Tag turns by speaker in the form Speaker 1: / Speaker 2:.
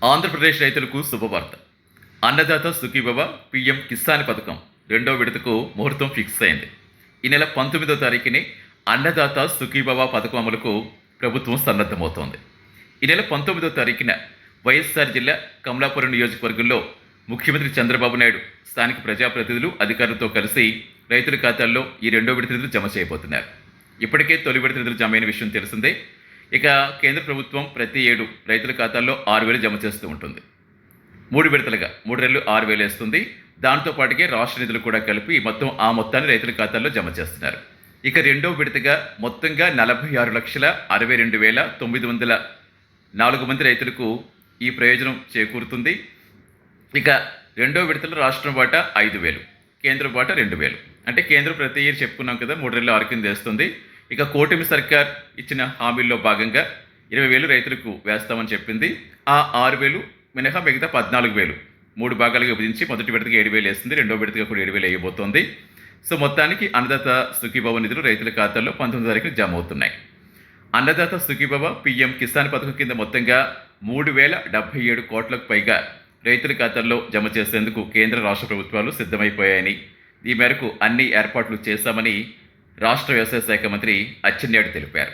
Speaker 1: ఆంధ్రప్రదేశ్ రైతులకు శుభవార్త. అన్నదాత సుఖీభవ పీఎం కిసాన్ పథకం రెండో విడతకు ముహూర్తం ఫిక్స్ అయింది. ఈ నెల 19వ తారీఖునే అన్నదాత సుఖీభవ పథకం అమలుకు ప్రభుత్వం సన్నద్ధమవుతోంది. ఈ నెల 19వ తారీఖున వైఎస్ఆర్ జిల్లా కమలాపురం నియోజకవర్గంలో ముఖ్యమంత్రి చంద్రబాబు నాయుడు స్థానిక ప్రజాప్రతినిధులు అధికారులతో కలిసి రైతుల ఖాతాల్లో ఈ రెండో విడత నిధులు జమ చేయబోతున్నారు. ఇప్పటికే తొలి విడత నిధులు జమ అయిన విషయం తెలిసిందే. ఇక కేంద్ర ప్రభుత్వం ప్రతి ఏడు రైతుల ఖాతాల్లో 6,000 జమ చేస్తూ ఉంటుంది. 3 విడతలుగా 3 నెలలు 6,000 వేస్తుంది. దాంతోపాటుగా రాష్ట్ర నిధులు కూడా కలిపి మొత్తం ఆ మొత్తాన్ని రైతుల ఖాతాల్లో జమ చేస్తున్నారు. ఇక రెండో విడతగా మొత్తంగా 46,62,904 మంది రైతులకు ఈ ప్రయోజనం చేకూరుతుంది. ఇక రెండో విడతలో రాష్ట్రం వాటా 5,000, కేంద్రం వాటా 2,000. అంటే కేంద్రం ప్రతి ఇయర్ చెప్పుకున్నాం కదా, 3 నెలలు 6 కింద వేస్తుంది. ఇక కూటమి సర్కార్ ఇచ్చిన హామీల్లో భాగంగా 20,000 రైతులకు వేస్తామని చెప్పింది. ఆ 6,000 మినహా మిగతా 14,000 3 భాగాలుగా విభజించి మొదటి విడతగా 7,000 వేస్తుంది, రెండో విడతగా కూడా 7,000 వేయబోతోంది. సో మొత్తానికి అన్నదాత సుఖీభవ నిధులు రైతుల ఖాతాల్లో 19వ తారీఖున జమ అవుతున్నాయి. అన్నదాత సుఖీభవ పీఎం కిసాన్ పథకం కింద మొత్తంగా 3,077 కోట్లకు పైగా రైతుల ఖాతాల్లో జమ చేసేందుకు కేంద్ర రాష్ట్ర ప్రభుత్వాలు సిద్ధమైపోయాయని, ఈ మేరకు అన్ని ఏర్పాట్లు చేశామని రాష్ట్ర వ్యవసాయ శాఖ మంత్రి అచ్చెన్నాయుడు తెలిపారు.